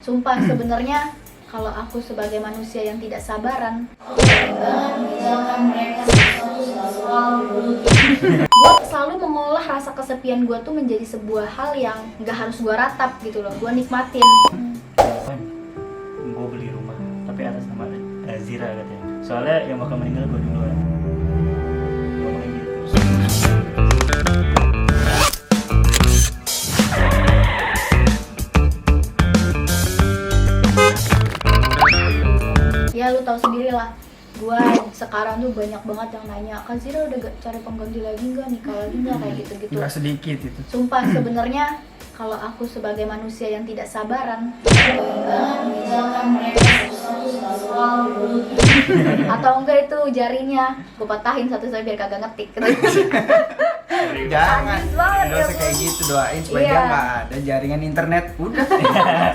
Sumpah sebenarnya kalau aku sebagai manusia yang tidak sabaran, gue selalu mengolah rasa kesepian gue tuh menjadi sebuah hal yang nggak harus gue ratap gitu loh, gue nikmatin. Gue beli rumah tapi atas nama Zira katanya. Soalnya yang bakal meninggal gue duluan. Ngomongin gitu. Ya lu tahu sendiri lah, gue sekarang tuh banyak banget yang nanya, Kak Zira udah gak cari pengganti lagi nggak, nikah lagi nggak, kayak gitu-gitu. Nggak sedikit itu. Sumpah sebenarnya kalau aku sebagai manusia yang tidak sabaran, atau enggak itu jarinya gue patahin satu-satu biar kagak ngetik. Jangan, Sadis banget nggak ya, usah Bu. kayak gitu, doain supaya Iya. dia nggak ada jaringan internet. Udah.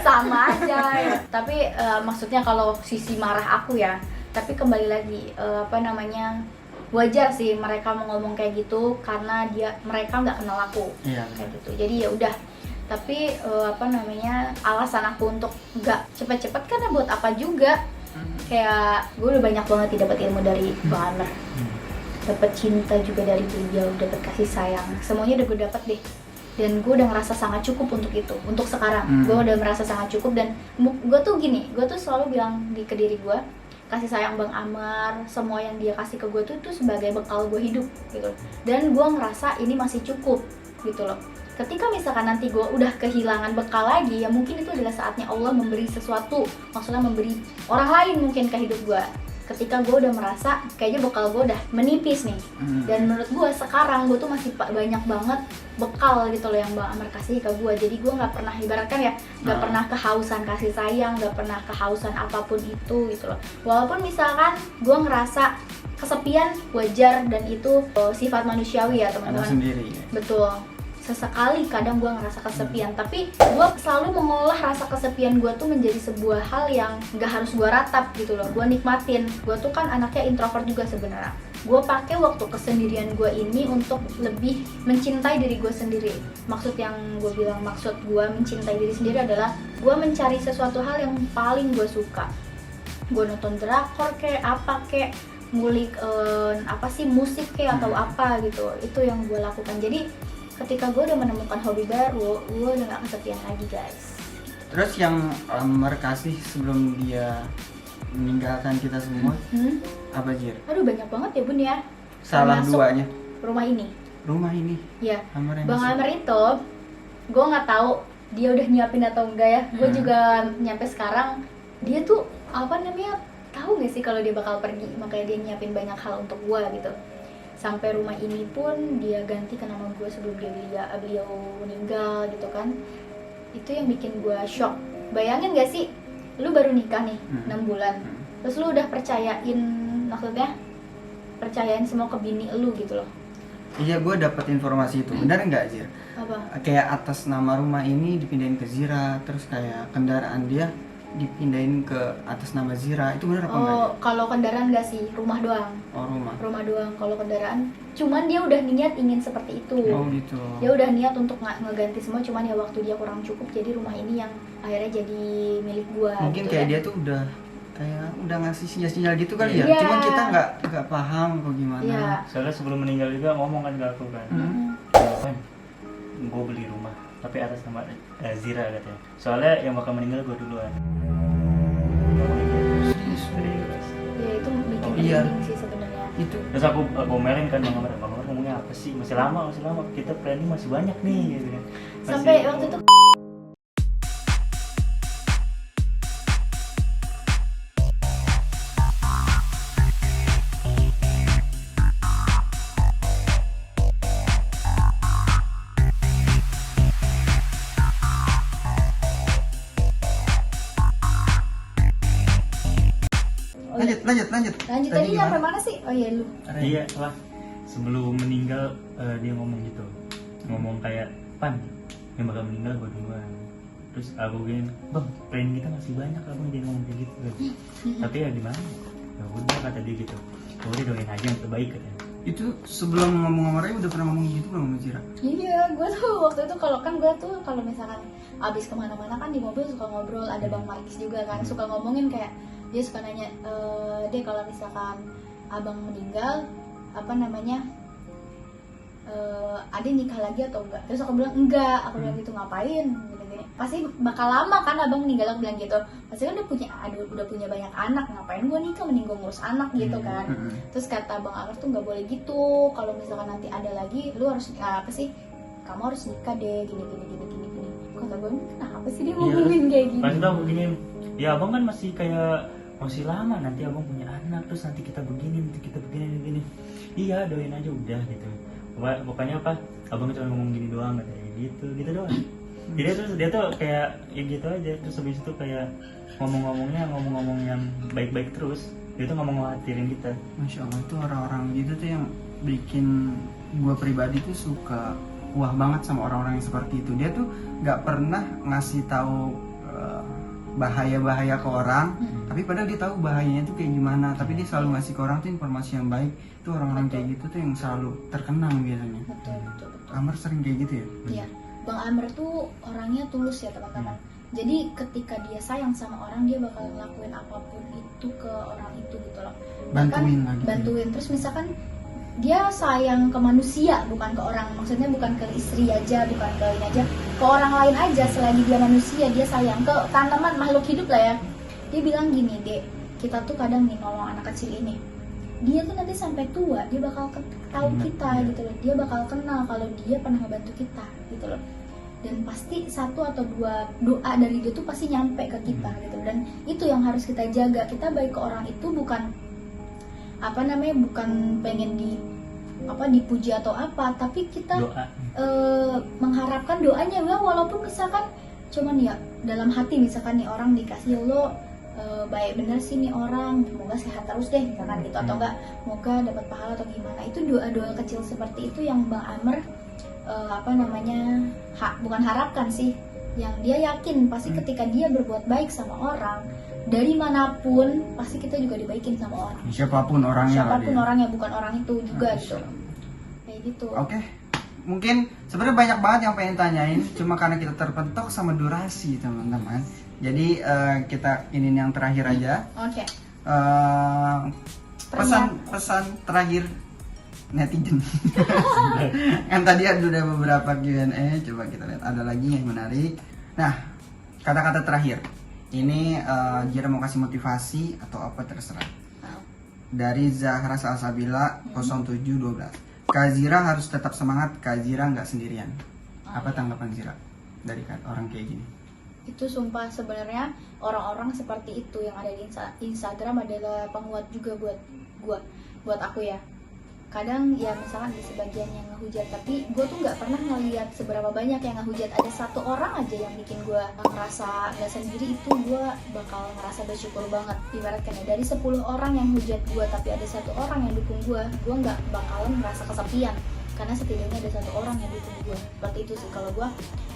Sama aja ya. Tapi maksudnya kalau sisi marah aku ya, tapi kembali lagi wajar sih mereka mau ngomong kayak gitu karena mereka nggak kenal aku. Iya. Kayak gitu. Jadi ya udah. Tapi alasan aku untuk nggak cepet-cepet karena buat apa juga. Kayak gue udah banyak banget nih dapat ilmu dari Bang Amer, dapat cinta juga dari beliau, dapat kasih sayang, semuanya udah gue dapat deh. Dan gue udah ngerasa sangat cukup untuk itu, untuk sekarang. Gue udah merasa sangat cukup dan gue tuh gini, gue tuh selalu bilang ke diri gue, kasih sayang Bang Amar, semua yang dia kasih ke gue tuh sebagai bekal gue hidup gitu. Dan gue ngerasa ini masih cukup gitu loh. Ketika misalkan nanti gue udah kehilangan bekal lagi, ya mungkin itu adalah saatnya Allah memberi sesuatu, maksudnya memberi orang lain mungkin ke hidup gue. Ketika gue udah merasa kayaknya bekal gue udah menipis nih. Dan menurut gue sekarang gue tuh masih banyak banget bekal gitu loh yang Bang Amar kasih ke gue. Jadi gue nggak pernah, ibaratkan ya, nggak pernah kehausan kasih sayang, nggak pernah kehausan apapun itu gitu loh. Walaupun misalkan gue ngerasa kesepian, wajar, dan itu sifat manusiawi ya Ada teman-teman. sendiri. Ya. Betul. Sesekali kadang gue ngerasa kesepian, tapi gue selalu mengolah rasa kesepian gue tuh menjadi sebuah hal yang nggak harus gue ratap gitu loh, gue nikmatin. Gue tuh kan anaknya introvert juga sebenarnya. Gue pakai waktu kesendirian gue ini untuk lebih mencintai diri gue sendiri. Maksud yang gue bilang, maksud gue mencintai diri sendiri adalah gue mencari sesuatu hal yang paling gue suka. Gue nonton drakor kayak apa kayak ngulik musik kayak atau apa gitu. Itu yang gue lakukan. Jadi ketika gue udah menemukan hobi baru, gue udah gak kesepian lagi guys. Terus yang Amar kasih sebelum dia meninggalkan kita semua, apa Jir? Aduh banyak banget ya bun ya. Salah Termasuk duanya. rumah ini. Rumah ini. Ya, Amar yang Bang kasih. Amer itu, gue nggak tahu dia udah nyiapin atau enggak ya. Gue juga nyampe sekarang, dia tuh tahu gak sih kalau dia bakal pergi, makanya dia nyiapin banyak hal untuk gue gitu. Sampai rumah ini pun dia ganti ke nama gue sebelum beliau meninggal gitu kan. Itu yang bikin gue shock. Bayangin gak sih, lu baru nikah nih 6 bulan, terus lu udah percayain semua ke bini lu gitu loh. Iya, gue dapat informasi itu. Benar nggak Jir? Apa? Kayak atas nama rumah ini dipindahin ke Zira, terus kayak kendaraan dia dipindahin ke atas nama Zira. Itu benar apa enggak? Oh, kalau kendaraan nggak sih, rumah doang. Oh, rumah. Rumah doang. Kalau kendaraan, cuman dia udah niat ingin seperti itu. Oh gitu. Dia udah niat untuk ngeganti semua, cuman ya waktu dia kurang cukup, jadi rumah ini yang akhirnya jadi milik gua. Mungkin gitu kayak ya. dia tuh udah ngasih sinyal-sinyal gitu kali ya. Iya. Cuman kita nggak paham kok gimana. Iya. Soalnya sebelum meninggal juga ngomong kan ke aku kan. Kan gue beli rumah tapi atas nama Zira katanya. Soalnya yang bakal meninggal gue duluan. Ngomongin gitu. Serius. Ya itu bikin Iya. merinding sih sebenarnya. Itu Terus aku omelin kan Bang Amar ngomongnya apa sih? Masih lama, kita planning masih banyak nih gitu kan. Sampai waktu itu lanjut. tadi nyampe mana sih? Oh iya lu. Iya lah, sebelum meninggal dia ngomong gitu, ngomong kayak Pan yang bakal meninggal gue duluan. Terus aku gini, Bang, plan kita masih banyak, abang dia ngomong kayak gitu. Tapi ya gimana? Ya udah kata dia gitu, udah doain aja yang terbaik katanya. Itu sebelum ngomong sama Ray udah pernah ngomong gitu belum sama Zira? Iya, gue tuh waktu itu gue tuh kalau misalkan abis kemana-mana kan di mobil suka ngobrol, ada Bang Markis juga kan, suka ngomongin kayak dia suka nanya, deh kalau misalkan abang meninggal, apa namanya, Ade nikah lagi atau enggak? Terus aku bilang enggak, aku bilang gitu, ngapain? Gini-gini. Pasti bakal lama kan abang meninggal, aku bilang gitu. Pasti kan udah punya banyak anak, ngapain gue nikah, mending gue ngurus anak gitu kan. Terus kata Bang Amr tuh nggak boleh gitu, kalau misalkan nanti ada lagi, lu harus apa sih? Kamu harus nikah deh, gini. Kata gue, kenapa sih dia ngomongin kayak gini? Pas itu aku gini, ya abang kan masih kayak masih lama, nanti abang punya anak, terus nanti kita begini. Iya, doain aja udah gitu. Pokoknya apa, abang cuma ngomong gini doang, kayak gitu doang. Jadi terus dia tuh kayak ya gitu aja, terus habis itu kayak ngomong yang baik-baik terus. Dia tuh ngomong ngkhawatirin kita. Masya Allah, itu orang-orang gitu tuh yang bikin gue pribadi tuh suka wah banget sama orang-orang yang seperti itu. Dia tuh nggak pernah ngasih tahu bahaya-bahaya ke orang, tapi padahal dia tahu bahayanya tuh kayak gimana, tapi dia selalu ngasih ke orang tuh informasi yang baik. Itu orang-orang kayak gitu tuh yang selalu terkenang biasanya. Betul. Amr sering kayak gitu ya? Iya, Bang Amr tuh orangnya tulus ya teman-teman. Jadi ketika dia sayang sama orang, dia bakal ngelakuin apapun itu ke orang itu gitu loh. Bantuin. Terus misalkan dia sayang ke manusia, bukan ke orang, maksudnya bukan ke istri aja, bukan ke ini aja, ke orang lain aja. Selagi dia manusia, dia sayang ke tanaman, makhluk hidup lah ya. Dia bilang gini, Dek, kita tuh kadang nih nolong anak kecil ini, dia tuh nanti sampai tua dia bakal tahu kita gitu loh, dia bakal kenal kalau dia pernah ngebantu kita gitu loh, dan pasti satu atau dua doa dari dia tuh pasti nyampe ke kita gitu. Dan itu yang harus kita jaga. Kita baik ke orang itu bukan bukan pengen dipuji atau apa, tapi kita mengharapkan doanya ya, walaupun misalkan cuman ya dalam hati, misalkan nih orang dikasih lo baik bener sih nih orang, semoga sehat terus deh misalkan gitu, atau enggak semoga dapat pahala atau gimana. Itu doa-doa kecil seperti itu yang Bang Amr bukan harapkan sih, yang dia yakin pasti ketika dia berbuat baik sama orang dari manapun, pasti kita juga dibaikin sama orang. Siapapun orangnya Bukan orang itu juga gitu. Kayak gitu. Oke. Mungkin sebenarnya banyak banget yang pengen tanyain, cuma karena kita terpentok sama durasi teman-teman. Jadi kita ini yang terakhir aja. Oke. Pesan terakhir netizen. Kan tadi ada beberapa Q&A, coba kita lihat ada lagi yang menarik. Nah, kata-kata terakhir. Ini Zira mau kasih motivasi atau apa terserah. Dari Zahra Salsabila 0712. Kak Zira harus tetap semangat, Kak Zira nggak sendirian. Apa tanggapan Zira dari orang kayak gini? Itu sumpah sebenarnya orang-orang seperti itu yang ada di Instagram adalah penguat juga buat aku ya. Kadang ya misalkan di sebagian yang ngehujat, tapi gue tuh nggak pernah ngeliat seberapa banyak yang ngehujat. Ada satu orang aja yang bikin gue ngerasa nggak sendiri, itu gue bakal ngerasa bersyukur banget. Ibaratkan ya, dari 10 orang yang hujat gue tapi ada satu orang yang dukung gue nggak bakalan merasa kesepian, karena setidaknya ada satu orang yang dukung gue. Seperti itu sih kalau gue,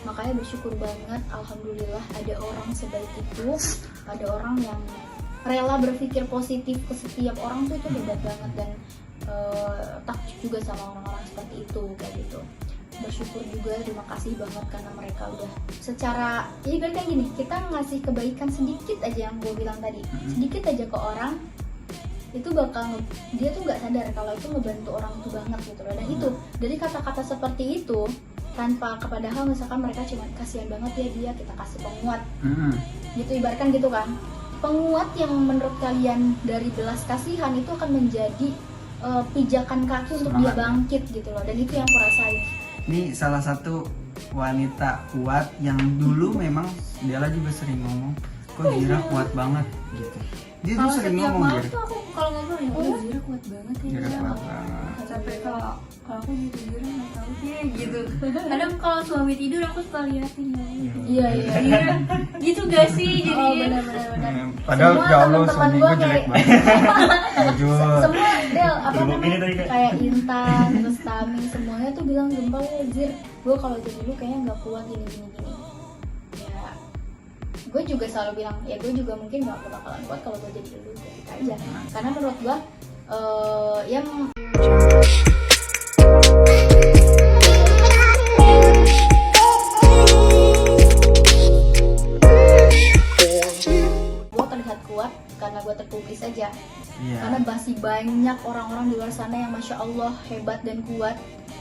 makanya bersyukur banget. Alhamdulillah ada orang sebaik itu, ada orang yang rela berpikir positif ke setiap orang tuh, itu hebat banget. Dan takjub juga sama orang-orang seperti itu kayak gitu. Bersyukur juga, terima kasih banget karena mereka udah secara, jadi kan kayak gini, kita ngasih kebaikan sedikit aja, yang gue bilang tadi, sedikit aja ke orang, itu bakal dia tuh nggak sadar kalau itu ngebantu orang tuh banget gitu loh. Dan itu dari kata-kata seperti itu, tanpa kepadahal misalkan mereka cuma kasihan banget ya dia, kita kasih penguat gitu, ibaratkan gitu kan, penguat yang menurut kalian dari belas kasihan itu akan menjadi pijakan kaki untuk dia bangkit gitu loh. Dan itu yang aku rasain. Ini salah satu wanita kuat yang dulu memang Dela juga sering ngomong, kok Zira kuat banget gitu. Dia tuh sering ngomong gitu. Tuh aku kalau ngobrol ya, Zira kuat banget ya. Zira kuat banget. Sampai kalau aku gitu Zira nggak tahu deh gitu. Kadang kalau suami tidur aku suka liatin ya. Iya. Gitu gak sih jadi. Benar. Padahal ya Allah suami gue jelek banget. Semua Del kayak Intan, terus Tami, semuanya tuh bilang Gempal ya Zir, gue kalau jadi lu kayaknya nggak kuat gini. Ya, gue juga selalu bilang ya gue juga mungkin nggak bakalan kuat kalau gue jadi lu, gitu aja. Karena menurut gue yang Gue terlihat kuat karena gue terpublis aja. Iya. Karena masih banyak orang-orang di luar sana yang masya Allah hebat dan kuat,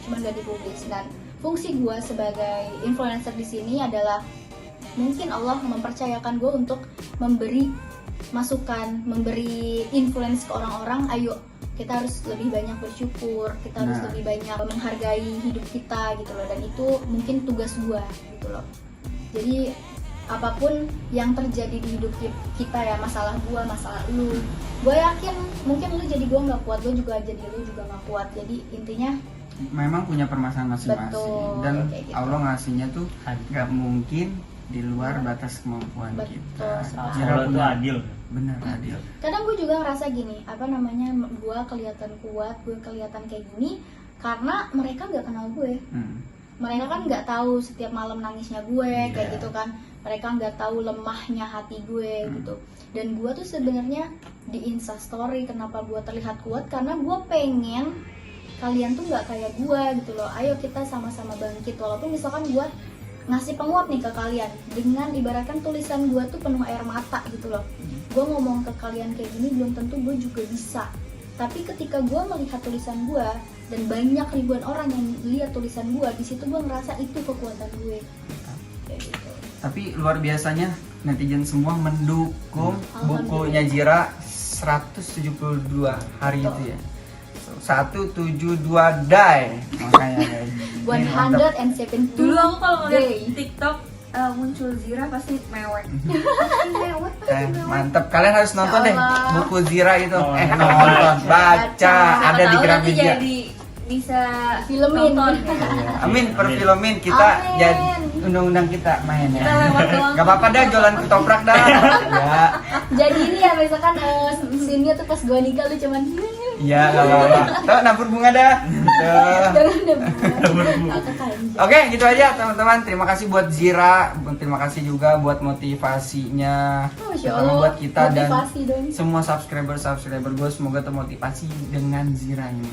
cuman gak dipublis. Dan fungsi gue sebagai influencer di sini adalah mungkin Allah mempercayakan gue untuk memberi masukan, memberi influence ke orang-orang. Ayo kita harus lebih banyak bersyukur, kita harus Nah. lebih banyak menghargai hidup kita gitu loh. Dan itu mungkin tugas gue gitu loh. Jadi apapun yang terjadi di hidup kita ya, masalah gue, masalah lu, gue yakin mungkin lu jadi gue nggak kuat, gue juga jadi lu juga nggak kuat. Jadi intinya Memang punya permasalahan masing-masing. Betul, Dan kayak gitu. Allah ngasihnya tuh nggak mungkin di luar batas kemampuan Betul, kita. sepakat. Zira Allah tuh punya adil. bener adil. kadang gue juga ngerasa gini, apa namanya, gue kelihatan kuat, gue kelihatan kayak gini karena mereka nggak kenal gue. Mereka kan nggak tahu setiap malam nangisnya gue kayak Iya. gitu kan. Mereka nggak tahu lemahnya hati gue gitu. Dan gue tuh sebenarnya di Instastory kenapa gue terlihat kuat, karena gue pengen kalian tuh nggak kayak gue gitu loh. Ayo kita sama-sama bangkit. Walaupun misalkan gue ngasih penguap nih ke kalian dengan ibaratkan tulisan gue tuh penuh air mata gitu loh. Gue ngomong ke kalian kayak gini belum tentu gue juga bisa. Tapi ketika gue melihat tulisan gue dan banyak ribuan orang yang lihat tulisan gue, di situ gue ngerasa itu kekuatan gue. Kayak gitu. Tapi luar biasanya netizen semua mendukung bukunya Alhamdulillah. Zira 172 hari Betul. itu ya. 172 day makanya guys. Ini mantap. 170 Dulu aku kalau ngeliat day. TikTok muncul Zira pasti mewek. Mewek. Mantap, kalian harus nonton Ya deh Allah. buku Zira itu. Nonton, Nonton, baca, ada di Tahu nanti Gramedia. jadi bisa Filmin. nonton. Amin, perfilmin kita Amin. jadi undang-undang kita main ya. Kita lewat doang. Gak apa-apa dah jualan ketoprak dah. Ya, Jadi ini ya misalkan scene-nya tuh pas gue nikah lu cuman iya gak apa-apa. Tuh nabur bunga dah. Tuh. jangan ada bunga. Kakak kanjeng. Oke, gitu aja teman-teman. Terima kasih buat Zira, terima kasih juga buat motivasinya, Masya terutama Allah, buat kita dan motivasi dong. semua subscriber gue. Semoga termotivasi dengan Zira ini.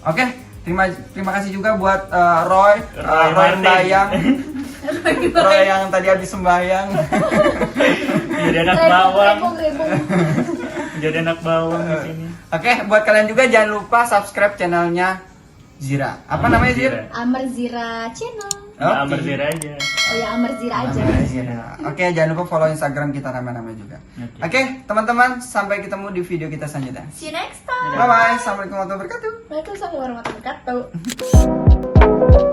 Oke, terima kasih juga buat Roy Martin. Bayang, Roy yang tadi habis sembahyang. Jadi anak bawang. Rebung. Jadi anak bawang di sini. Oke, buat kalian juga jangan lupa subscribe channelnya Zira. Apa namanya Zira? Amar Zira channel. Nah, Amar Zira aja. Oh ya Amar Zira aja. Zira. Oke, jangan lupa follow Instagram kita rame-rame juga. Oke. Oke, teman-teman, sampai ketemu di video kita selanjutnya. See you next time. Bye bye. Assalamualaikum warahmatullahi wabarakatuh. Waalaikumsalam warahmatullahi wabarakatuh.